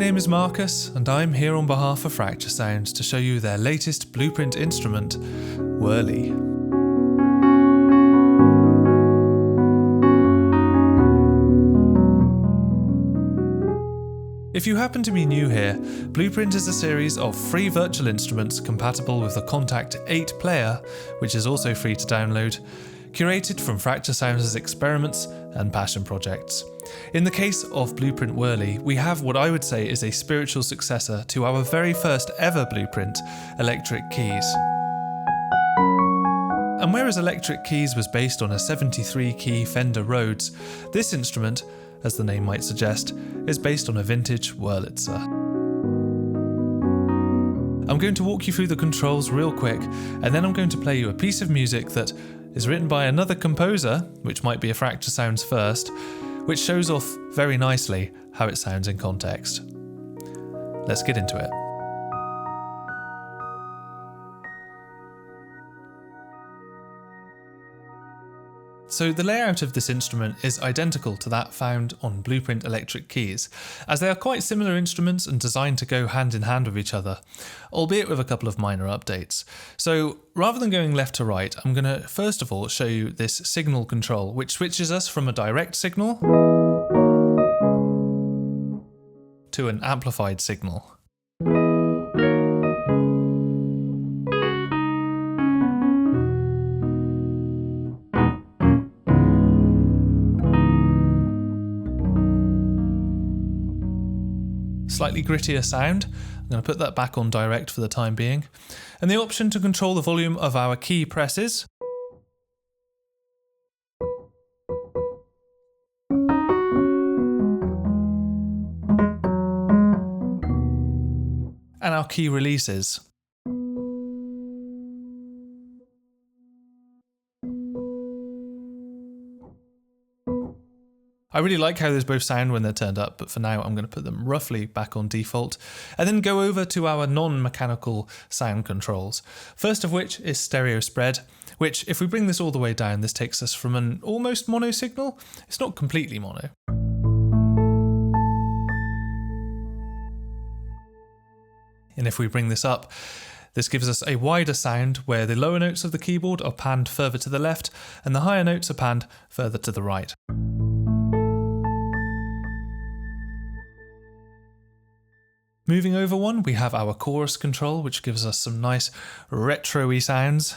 name is Marcus, and I'm here on behalf of Fracture Sounds to show you their latest Blueprint instrument, Wurli. If you happen to be new here, Blueprint is a series of free virtual instruments compatible with the Kontakt Player, which is also free to download, curated from Fracture Sounds' experiments and passion projects. In the case of Blueprint Wurli, we have what I would say is a spiritual successor to our very first ever Blueprint, Electric Keys. And whereas Electric Keys was based on a 73-key Fender Rhodes, this instrument, as the name might suggest, is based on a vintage Wurlitzer. I'm going to walk you through the controls real quick, and then I'm going to play you a piece of music that is written by another composer, which might be a Fracture Sounds first, which shows off very nicely how it sounds in context. Let's get into it. So the layout of this instrument is identical to that found on Blueprint Electric Keys, as they are quite similar instruments and designed to go hand in hand with each other, albeit with a couple of minor updates. So rather than going left to right, I'm going to first of all show you this signal control, which switches us from a direct signal to an amplified signal. Slightly grittier sound. I'm going to put that back on direct for the time being. And the option to control the volume of our key presses. And our key releases. I really like how those both sound when they're turned up, but for now I'm going to put them roughly back on default, and then go over to our non-mechanical sound controls. First of which is stereo spread, which if we bring this all the way down, this takes us from an almost mono signal. It's not completely mono. And if we bring this up, this gives us a wider sound where the lower notes of the keyboard are panned further to the left and the higher notes are panned further to the right. Moving over one, we have our chorus control, which gives us some nice retro-y sounds.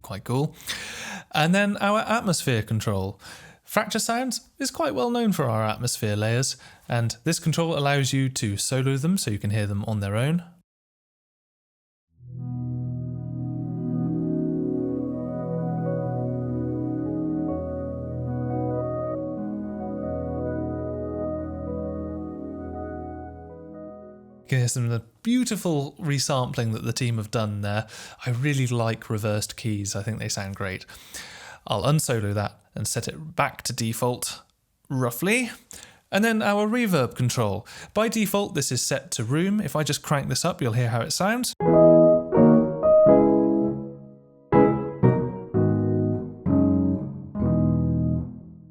Quite cool. And then our atmosphere control. Fracture Sounds is quite well known for our atmosphere layers, and this control allows you to solo them so you can hear them on their own. You can hear some of the beautiful resampling that the team have done there. I really like reversed keys, I think they sound great. I'll unsolo that and set it back to default, roughly. And then our reverb control. By default, this is set to room. If I just crank this up, you'll hear how it sounds.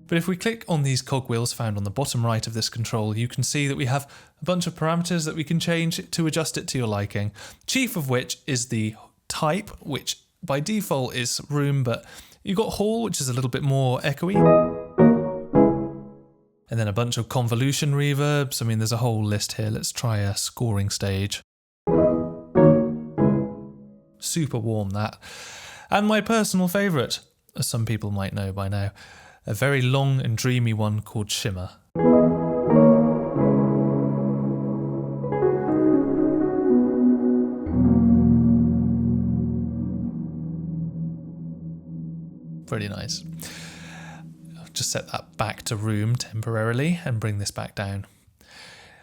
But if we click on these cogwheels found on the bottom right of this control, you can see that we have a bunch of parameters that we can change to adjust it to your liking. Chief of which is the type, which by default is room, but you've got hall, which is a little bit more echoey. And then a bunch of convolution reverbs. I mean, there's a whole list here. Let's try a scoring stage. Super warm, that. And my personal favourite, as some people might know by now, a very long and dreamy one called Shimmer. Pretty nice. I'll just set that back to room temporarily and bring this back down.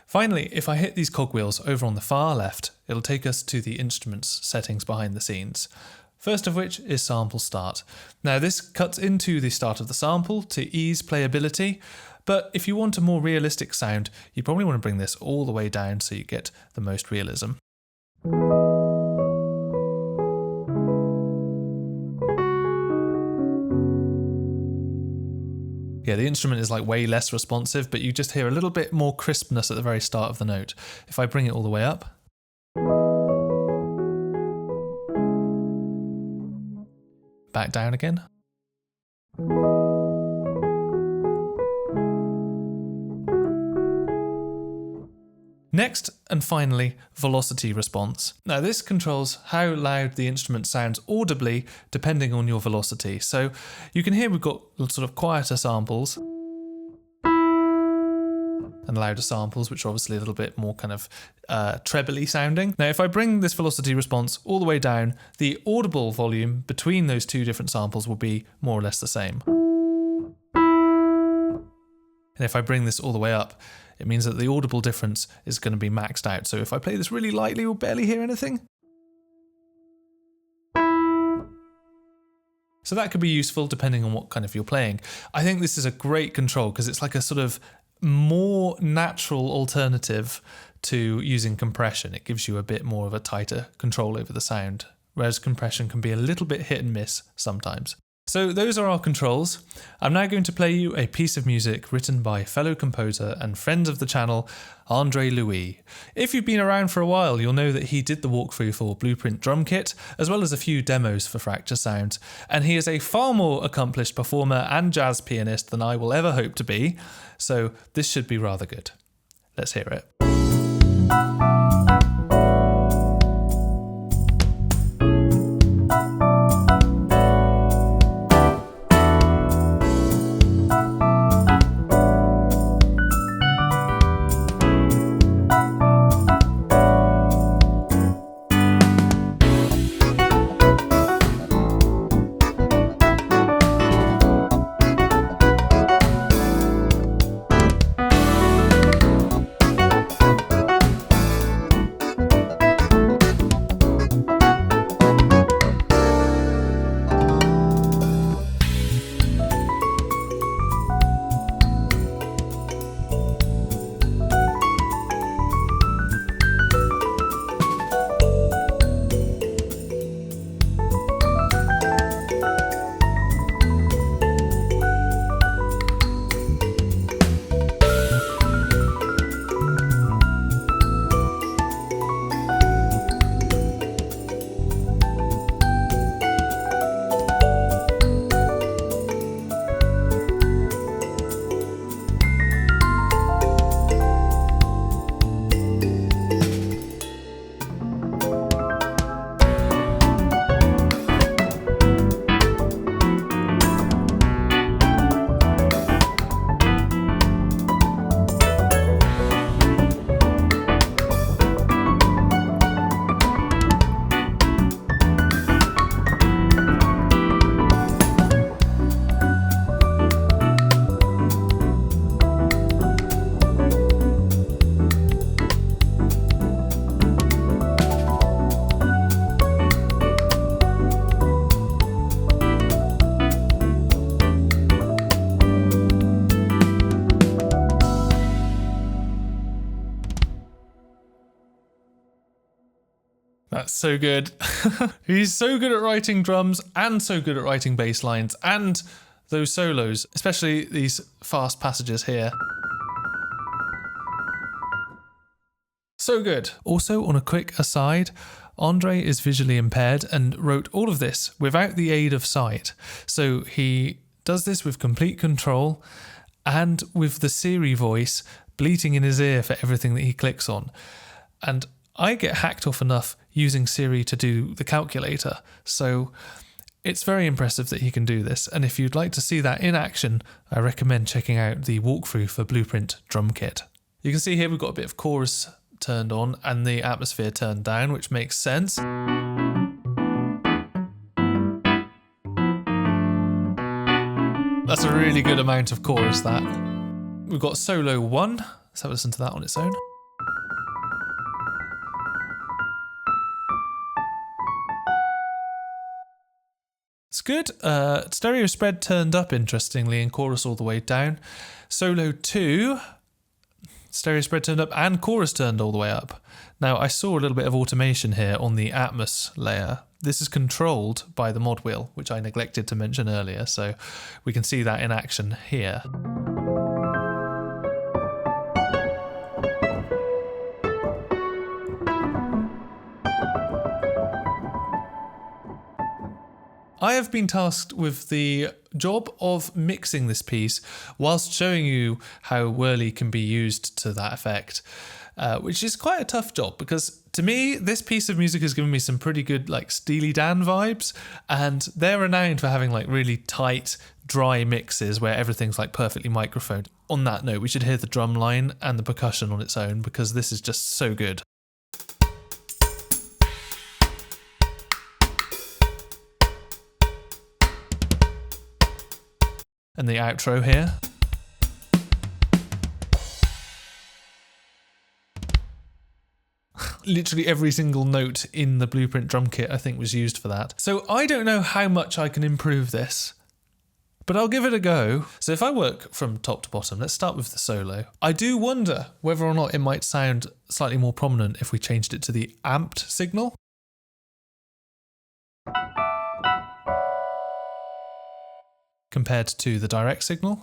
Finally, if I hit these cogwheels over on the far left, it'll take us to the instruments settings behind the scenes. First of which is sample start. Now this cuts into the start of the sample to ease playability, But if you want a more realistic sound, you probably want to bring this all the way down so you get the most realism. Yeah, the instrument is like way less responsive, but you just hear a little bit more crispness at the very start of the note. If I bring it all the way up, back down again. Next, and finally, velocity response. Now this controls how loud the instrument sounds audibly depending on your velocity. So you can hear we've got sort of quieter samples and louder samples, which are obviously a little bit more kind of trebly sounding. Now if I bring this velocity response all the way down, the audible volume between those two different samples will be more or less the same. And if I bring this all the way up, it means that the audible difference is going to be maxed out. So if I play this really lightly, we'll barely hear anything. So that could be useful depending on what kind of you're playing. I think this is a great control because it's like a sort of more natural alternative to using compression. It gives you a bit more of a tighter control over the sound, whereas compression can be a little bit hit and miss sometimes. So those are our controls. I'm now going to play you a piece of music written by fellow composer and friend of the channel, Andre Louis. If you've been around for a while, you'll know that he did the walkthrough for Blueprint Drum Kit, as well as a few demos for Fracture Sounds, and he is a far more accomplished performer and jazz pianist than I will ever hope to be, so this should be rather good. Let's hear it. That's so good. He's so good at writing drums and so good at writing bass lines and those solos, especially these fast passages here. So good. Also, on a quick aside, Andre is visually impaired and wrote all of this without the aid of sight. So he does this with complete control and with the Siri voice bleating in his ear for everything that he clicks on. And I get hacked off enough using Siri to do the calculator, so it's very impressive that he can do this, and if you'd like to see that in action, I recommend checking out the walkthrough for Blueprint Drum Kit. You can see here we've got a bit of chorus turned on and the atmosphere turned down, which makes sense. That's a really good amount of chorus, that. We've got solo 1, let's have a listen to that on its own. It's good. Stereo spread turned up, interestingly, and chorus all the way down. Solo 2, stereo spread turned up and chorus turned all the way up. Now, I saw a little bit of automation here on the Atmos layer. This is controlled by the mod wheel, which I neglected to mention earlier, so we can see that in action here. I have been tasked with the job of mixing this piece whilst showing you how Wurli can be used to that effect, which is quite a tough job because to me, this piece of music has given me some pretty good like Steely Dan vibes, and they're renowned for having like really tight, dry mixes where everything's like perfectly microphoned. On that note, we should hear the drum line and the percussion on its own because this is just so good. And the outro here. Literally every single note in the Blueprint drum kit I think was used for that. So I don't know how much I can improve this, but I'll give it a go. So if I work from top to bottom, let's start with the solo. I do wonder whether or not it might sound slightly more prominent if we changed it to the amped signal. Compared to the direct signal.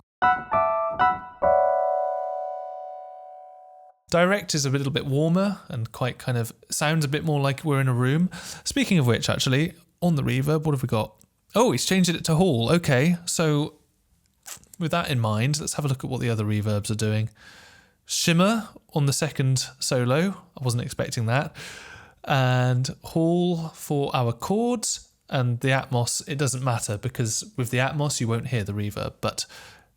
Direct is a little bit warmer and quite kind of sounds a bit more like we're in a room. Speaking of which, actually, on the reverb, what have we got? Oh, he's changed it to hall. Okay, so with that in mind, let's have a look at what the other reverbs are doing. Shimmer on the second solo. I wasn't expecting that. And hall for our chords. And the Atmos, it doesn't matter because with the Atmos you won't hear the reverb, but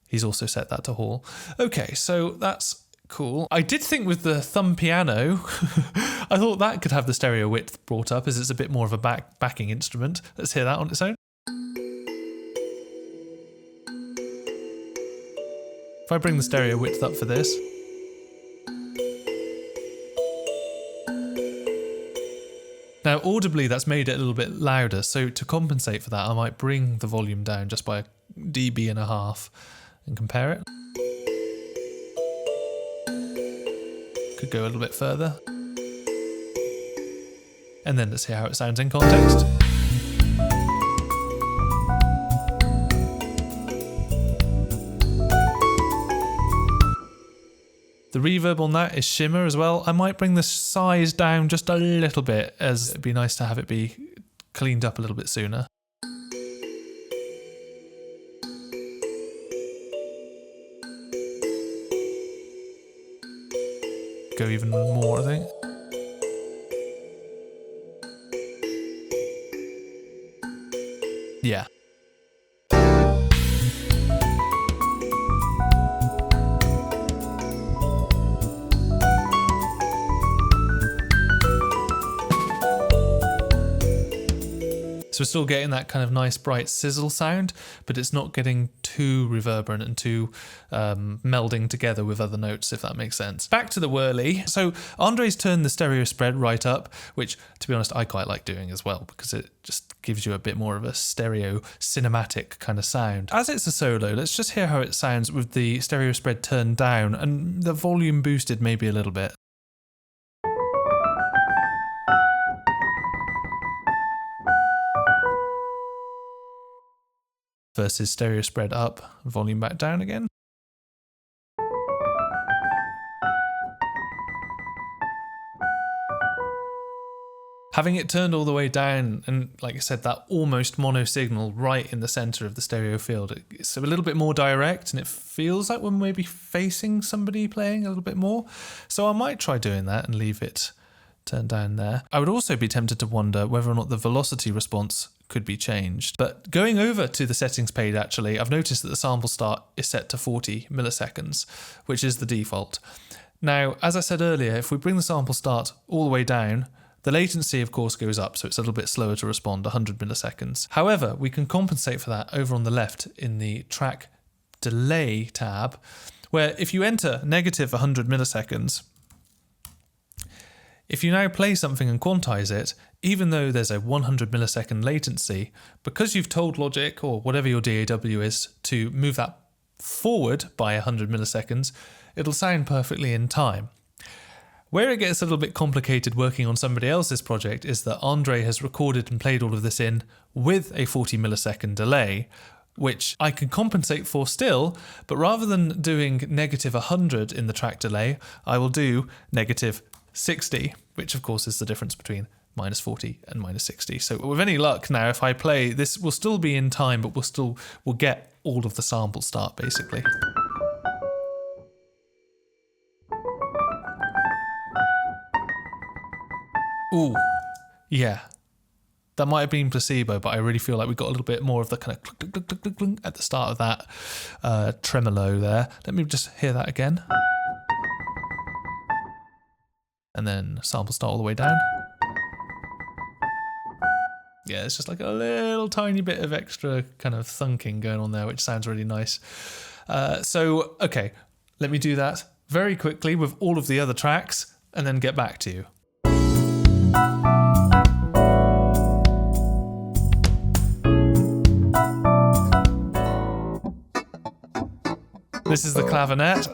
he's also set that to hall. Okay, so that's cool. I did think with the thumb piano, I thought that could have the stereo width brought up as it's a bit more of a backing instrument. Let's hear that on its own. If I bring the stereo width up for this. Now, audibly, that's made it a little bit louder, so to compensate for that, I might bring the volume down just by 1.5 dB and compare it. Could go a little bit further. And then let's hear how it sounds in context. The reverb on that is shimmer as well. I might bring the size down just a little bit as it'd be nice to have it be cleaned up a little bit sooner. Go even more, I think. Yeah. So we're still getting that kind of nice bright sizzle sound, but it's not getting too reverberant and too melding together with other notes, if that makes sense. Back to the Wurli. So Andre's turned the stereo spread right up, which to be honest I quite like doing as well because it just gives you a bit more of a stereo cinematic kind of sound. As it's a solo, let's just hear how it sounds with the stereo spread turned down and the volume boosted maybe a little bit. Versus stereo spread up, volume back down again. Having it turned all the way down and, like I said, that almost mono signal right in the center of the stereo field, it's a little bit more direct and it feels like we're maybe facing somebody playing a little bit more. So I might try doing that and leave it turned down there. I would also be tempted to wonder whether or not the velocity response could be changed. But going over to the settings page, actually, I've noticed that the sample start is set to 40 milliseconds, which is the default. Now, as I said earlier, if we bring the sample start all the way down, the latency, of course, goes up, so it's a little bit slower to respond, 100 milliseconds. However, we can compensate for that over on the left in the track delay tab, where if you enter negative 100 milliseconds, if you now play something and quantize it, even though there's a 100 millisecond latency, because you've told Logic, or whatever your DAW is, to move that forward by 100 milliseconds, it'll sound perfectly in time. Where it gets a little bit complicated working on somebody else's project is that Andre has recorded and played all of this in with a 40 millisecond delay, which I can compensate for still, but rather than doing negative 100 in the track delay, I will do negative 60, which of course is the difference between minus 40 and minus 60. So with any luck now, if I play, this will still be in time, but we'll get all of the sample start basically. Ooh, yeah. That might have been placebo, but I really feel like we got a little bit more of the kind of click, click, click, click, click at the start of that tremolo there. Let me just hear that again. And then sample start all the way down. Yeah, it's just like a little tiny bit of extra kind of thunking going on there, which sounds really nice. So, okay, let me do that very quickly with all of the other tracks and then get back to you. This is the clavinet.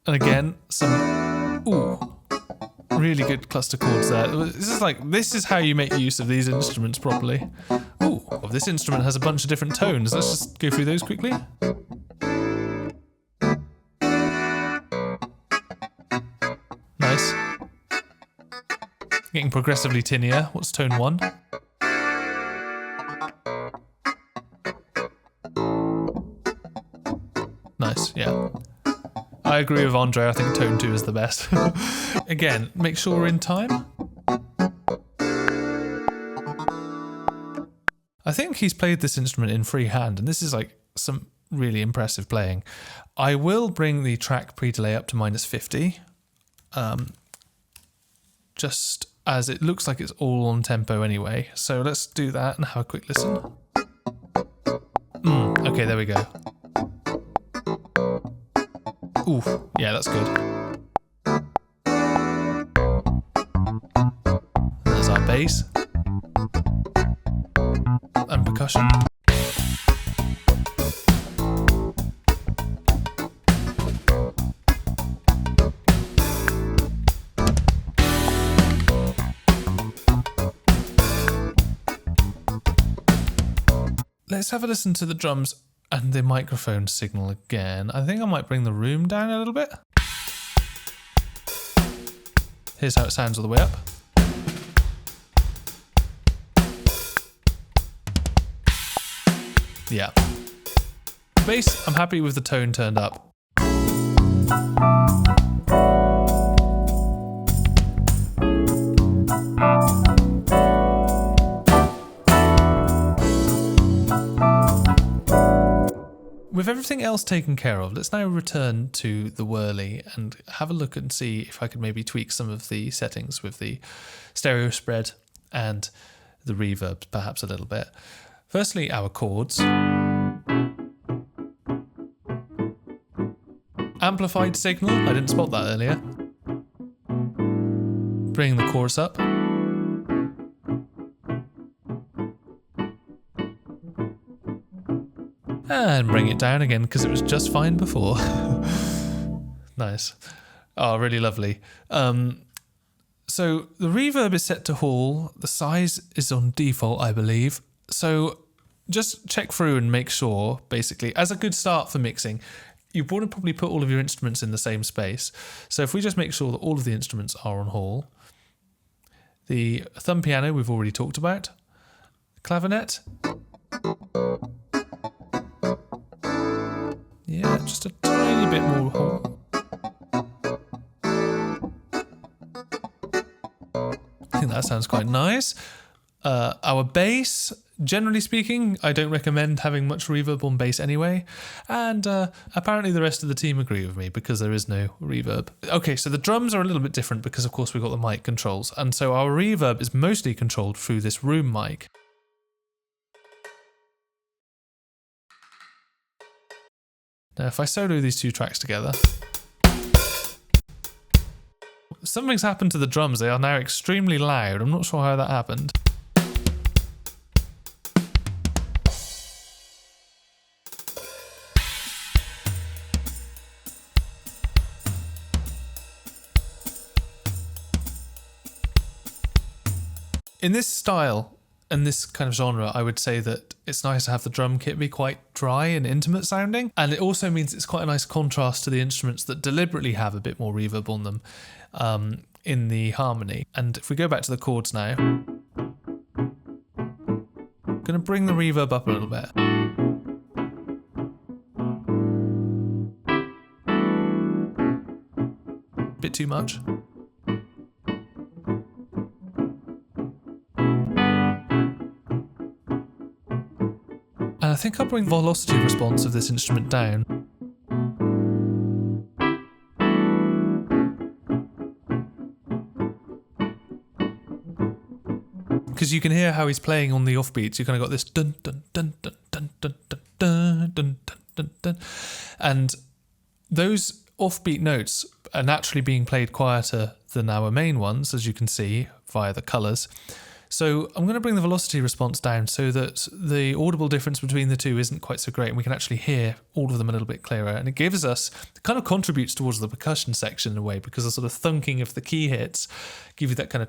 And again, some really good cluster chords there. This is how you make use of these instruments properly. Ooh, well, this instrument has a bunch of different tones. Let's just go through those quickly. Nice. Getting progressively tinnier. What's tone 1? Nice, yeah. I agree with Andre, I think tone 2 is the best. Again, make sure we're in time. I think he's played this instrument in freehand, and this is like some really impressive playing. I will bring the track pre-delay up to minus 50, just as it looks like it's all on tempo anyway. So let's do that and have a quick listen. Okay, there we go. Ooh, yeah, that's good. There's our bass. And percussion. Let's have a listen to the drums and the microphone signal again. I think I might bring the room down a little bit. Here's how it sounds all the way up. Yeah. Bass, I'm happy with the tone turned up. With everything else taken care of, let's now return to the Wurli and have a look and see if I could maybe tweak some of the settings with the stereo spread and the reverb perhaps a little bit. Firstly, our chords. Amplified signal, I didn't spot that earlier. Bring the chorus up. And bring it down again because it was just fine before. Nice. Oh, really lovely. So the reverb is set to Hall. The size is on default, I believe. So just check through and make sure, basically, as a good start for mixing, you want to probably put all of your instruments in the same space. So if we just make sure that all of the instruments are on Hall. The thumb piano we've already talked about. Clavinet. Yeah, just a tiny bit more Hall. I think that sounds quite nice. Our bass, generally speaking, I don't recommend having much reverb on bass anyway. And apparently the rest of the team agree with me because there is no reverb. Okay, so the drums are a little bit different because, of course, we've got the mic controls. And so our reverb is mostly controlled through this room mic. Now, if I solo these two tracks together, Something's happened to the drums. They are now extremely loud. I'm not sure how that happened. In this style and this kind of genre, I would say that it's nice to have the drum kit be quite dry and intimate sounding. And it also means it's quite a nice contrast to the instruments that deliberately have a bit more reverb on them in the harmony. And if we go back to the chords now, I'm going to bring the reverb up a little bit. Bit too much. And I think I'll bring the velocity response of this instrument down. Because you can hear how he's playing on the offbeats. You kind of got this dun dun dun dun dun dun dun dun dun dun dun, and those offbeat notes are naturally being played quieter than our main ones, as you can see via the colours. So I'm going to bring the velocity response down so that the audible difference between the two isn't quite so great, and we can actually hear all of them a little bit clearer. And it gives us, it kind of contributes towards the percussion section in a way, because the sort of thunking of the key hits give you that kind of,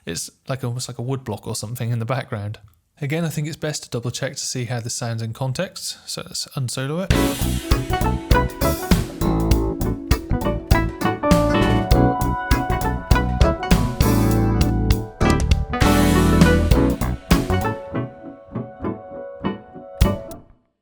it's like almost like a wood block or something in the background. Again, I think it's best to double check to see how this sounds in context. So let's unsolo it.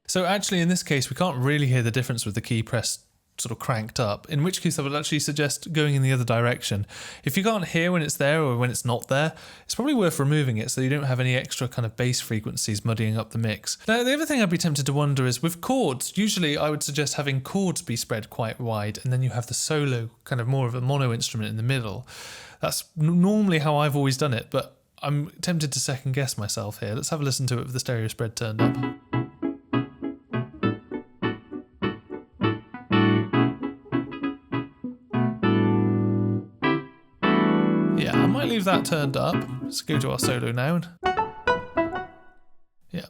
So actually in this case we can't really hear the difference with the key press sort of cranked up, in which case I would actually suggest going in the other direction. If you can't hear when it's there or when it's not there, it's probably worth removing it so you don't have any extra kind of bass frequencies muddying up the mix. Now the other thing I'd be tempted to wonder is with chords, usually I would suggest having chords be spread quite wide and then you have the solo, kind of more of a mono instrument in the middle. That's normally how I've always done it, but I'm tempted to second guess myself here. Let's have a listen to it with the stereo spread turned up. Yeah, I might leave that turned up. Let's go to our solo now. Yeah.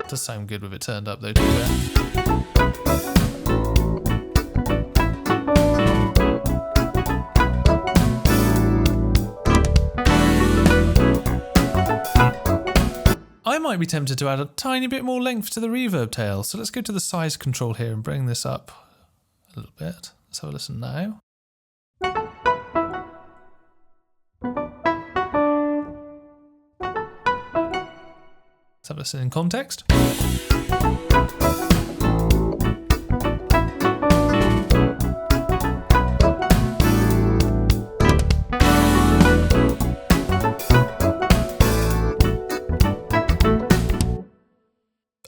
Does sound good with it turned up though, to be fair. I might be tempted to add a tiny bit more length to the reverb tail, so let's go to the size control here and bring this up a little bit. Let's have a listen now. Let's have a listen in context.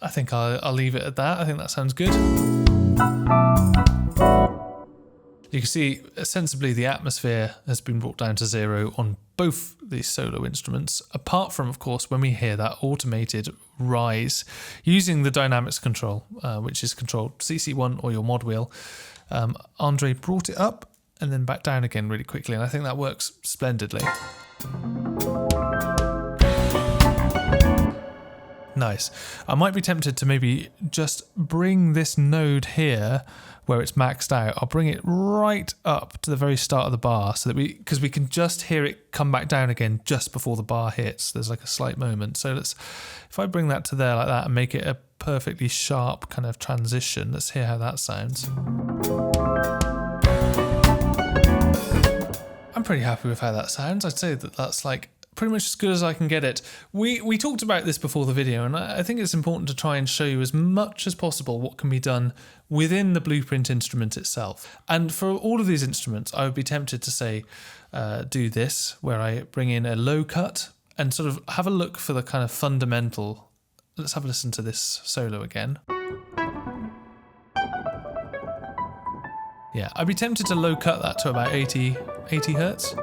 I think I'll leave it at that. I think that sounds good. You can see sensibly the atmosphere has been brought down to 0 on both these solo instruments, apart from, of course, when we hear that automated rise using the dynamics control, which is controlled CC1 or your mod wheel. Andre brought it up and then back down again really quickly, and I think that works splendidly. Nice. I might be tempted to maybe just bring this node here where it's maxed out. I'll bring it right up to the very start of the bar so that because we can just hear it come back down again just before the bar hits. There's like a slight moment. So if I bring that to there like that and make it a perfectly sharp kind of transition, let's hear how that sounds. I'm pretty happy with how that sounds. I'd say that that's like pretty much as good as I can get it. We talked about this before the video, and I think it's important to try and show you as much as possible what can be done within the Blueprint instrument itself. And for all of these instruments, I would be tempted to say, do this, where I bring in a low cut and sort of have a look for the kind of fundamental. Let's have a listen to this solo again. Yeah, I'd be tempted to low cut that to about 80 hertz.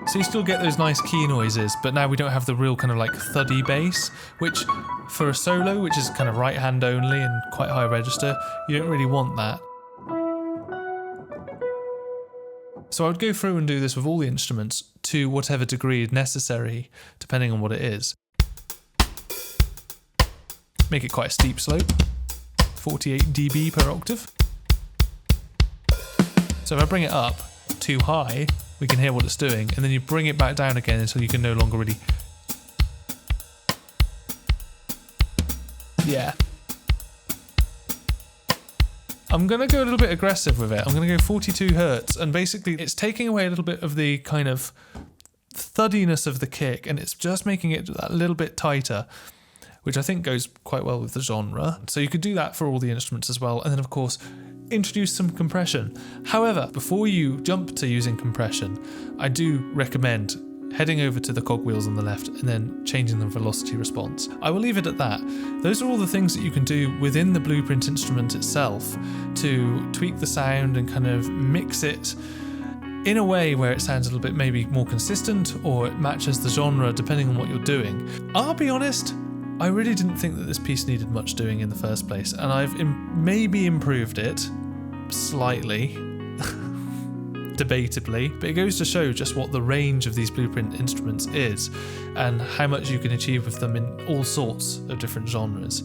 So you still get those nice key noises, but now we don't have the real kind of like thuddy bass, which for a solo, which is kind of right hand only and quite high register, you don't really want that. So I would go through and do this with all the instruments to whatever degree necessary, depending on what it is. Make it quite a steep slope, 48 dB per octave. So if I bring it up too high, we can hear what it's doing, and then you bring it back down again until you can no longer really... Yeah. I'm going to go a little bit aggressive with it. I'm going to go 42 Hertz, and basically it's taking away a little bit of the kind of thuddiness of the kick, and it's just making it a little bit tighter, which I think goes quite well with the genre. So you could do that for all the instruments as well, and then of course introduce some compression. However, before you jump to using compression, I do recommend heading over to the cogwheels on the left and then changing the velocity response. I will leave it at that. Those are all the things that you can do within the Blueprint instrument itself to tweak the sound and kind of mix it in a way where it sounds a little bit maybe more consistent, or it matches the genre depending on what you're doing. I'll be honest, I really didn't think that this piece needed much doing in the first place, and I've maybe improved it slightly, debatably, but it goes to show just what the range of these Blueprint instruments is and how much you can achieve with them in all sorts of different genres.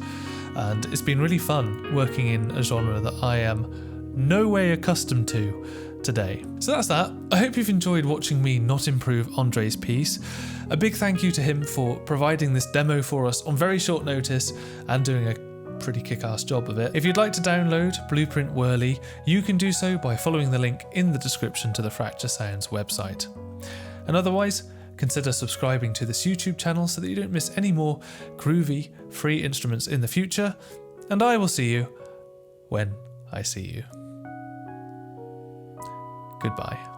And it's been really fun working in a genre that I am no way accustomed to today. So that's that. I hope you've enjoyed watching me not improve Andre's piece. A big thank you to him for providing this demo for us on very short notice and doing a pretty kick-ass job of it. If you'd like to download Blueprint Wurli, you can do so by following the link in the description to the Fracture Sounds website. And otherwise, consider subscribing to this YouTube channel so that you don't miss any more groovy, free instruments in the future, and I will see you when I see you. Goodbye.